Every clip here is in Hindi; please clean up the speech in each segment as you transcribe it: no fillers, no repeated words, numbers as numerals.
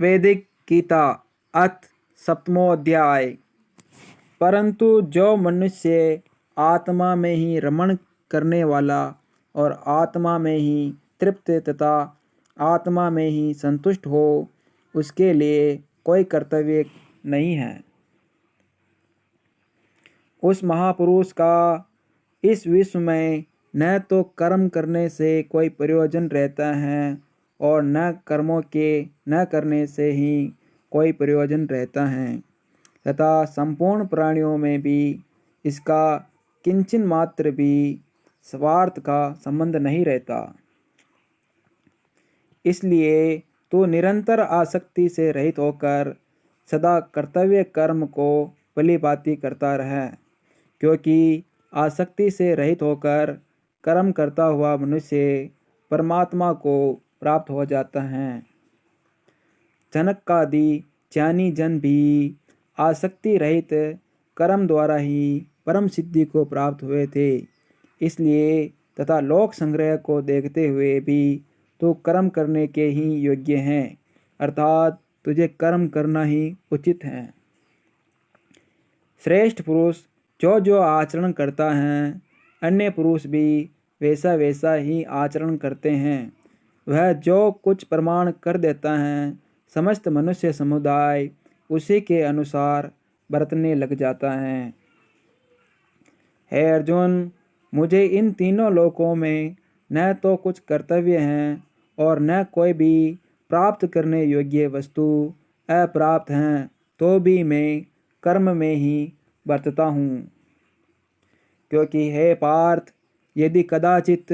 वैदिक गीता अथ 7वां अध्याय। परंतु जो मनुष्य आत्मा में ही रमण करने वाला और आत्मा में ही तृप्त तथा आत्मा में ही संतुष्ट हो, उसके लिए कोई कर्तव्य नहीं है। उस महापुरुष का इस विश्व में न तो कर्म करने से कोई प्रयोजन रहता है और न कर्मों के न करने से ही कोई प्रयोजन रहता है, तथा संपूर्ण प्राणियों में भी इसका किंचन मात्र भी स्वार्थ का संबंध नहीं रहता। इसलिए तो निरंतर आसक्ति से रहित होकर सदा कर्तव्य कर्म को भलीभांति करता रहे, क्योंकि आसक्ति से रहित होकर कर्म करता हुआ मनुष्य परमात्मा को प्राप्त हो जाता है। जनकादि ज्ञानी जन भी आसक्ति रहित कर्म द्वारा ही परम सिद्धि को प्राप्त हुए थे। इसलिए तथा लोक संग्रह को देखते हुए भी तो कर्म करने के ही योग्य हैं, अर्थात तुझे कर्म करना ही उचित है। श्रेष्ठ पुरुष जो जो आचरण करता है, अन्य पुरुष भी वैसा वैसा ही आचरण करते हैं। वह जो कुछ प्रमाण कर देता है, समस्त मनुष्य समुदाय उसी के अनुसार बरतने लग जाता है। हे अर्जुन, मुझे इन तीनों लोकों में न तो कुछ कर्तव्य हैं और न कोई भी प्राप्त करने योग्य वस्तु अप्राप्त हैं, तो भी मैं कर्म में ही बरतता हूँ। क्योंकि हे पार्थ, यदि कदाचित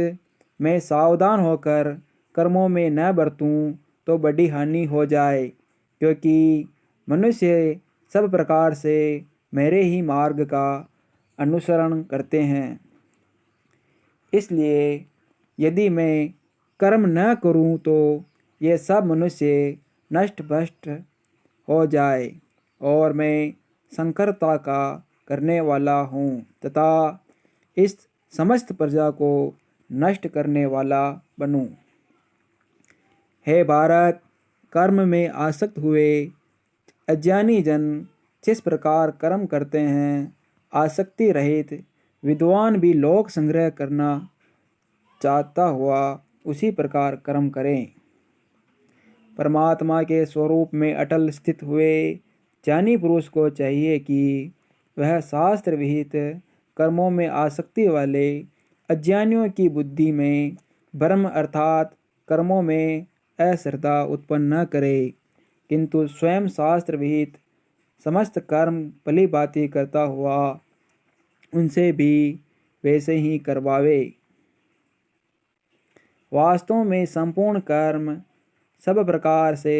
मैं सावधान होकर कर्मों में न बरतूं तो बड़ी हानि हो जाए, क्योंकि मनुष्य सब प्रकार से मेरे ही मार्ग का अनुसरण करते हैं। इसलिए यदि मैं कर्म न करूं तो ये सब मनुष्य नष्ट भ्रष्ट हो जाए और मैं संकरता का करने वाला हूँ तथा इस समस्त प्रजा को नष्ट करने वाला बनूं। हे भारत, कर्म में आसक्त हुए अज्ञानी जन जिस प्रकार कर्म करते हैं, आसक्ति रहित विद्वान भी लोक संग्रह करना चाहता हुआ उसी प्रकार कर्म करें। परमात्मा के स्वरूप में अटल स्थित हुए ज्ञानी पुरुष को चाहिए कि वह शास्त्र विहित कर्मों में आसक्ति वाले अज्ञानियों की बुद्धि में भ्रम अर्थात कर्मों में अश्रद्धा उत्पन्न न करे, किंतु स्वयं शास्त्र विहित समस्त कर्म भलीभांति करता हुआ उनसे भी वैसे ही करवावे। वास्तव में संपूर्ण कर्म सब प्रकार से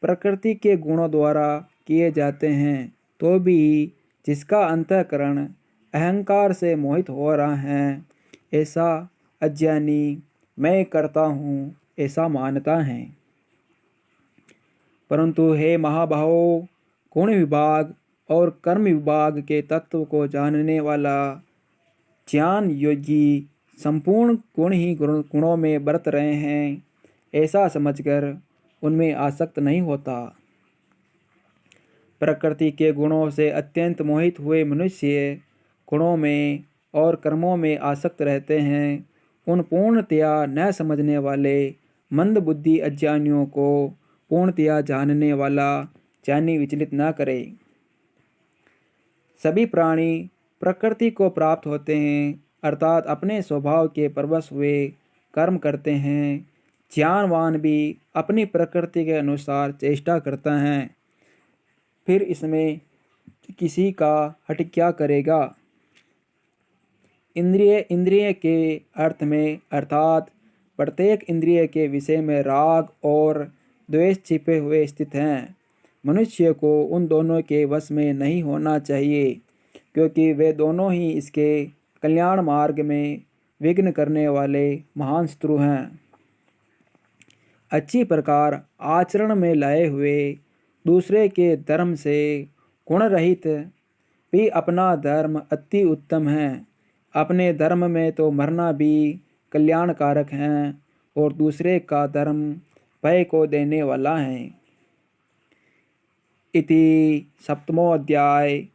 प्रकृति के गुणों द्वारा किए जाते हैं, तो भी जिसका अंतःकरण अहंकार से मोहित हो रहा है, ऐसा अज्ञानी मैं करता हूँ ऐसा मानता है। परंतु हे महाबाहो, गुण विभाग और कर्म विभाग के तत्व को जानने वाला ज्ञान योगी संपूर्ण गुण ही गुणों में बरत रहे हैं, ऐसा समझकर उनमें आसक्त नहीं होता। प्रकृति के गुणों से अत्यंत मोहित हुए मनुष्य गुणों में और कर्मों में आसक्त रहते हैं। उन पूर्णतया न समझने वाले मंद बुद्धि अज्ञानियों को पूर्णतया जानने वाला ज्ञानी विचलित न करे। सभी प्राणी प्रकृति को प्राप्त होते हैं, अर्थात अपने स्वभाव के परवश हुए कर्म करते हैं। ज्ञानवान भी अपनी प्रकृति के अनुसार चेष्टा करता है, फिर इसमें किसी का हट क्या करेगा। इंद्रिय के अर्थ में अर्थात प्रत्येक इंद्रिय के विषय में राग और द्वेष छिपे हुए स्थित हैं। मनुष्य को उन दोनों के वश में नहीं होना चाहिए, क्योंकि वे दोनों ही इसके कल्याण मार्ग में विघ्न करने वाले महान शत्रु हैं। अच्छी प्रकार आचरण में लाए हुए दूसरे के धर्म से गुण रहित भी अपना धर्म अति उत्तम है। अपने धर्म में तो मरना भी कल्याणकारक है और दूसरे का धर्म भय को देने वाला है। इति सप्तमोऽध्याय।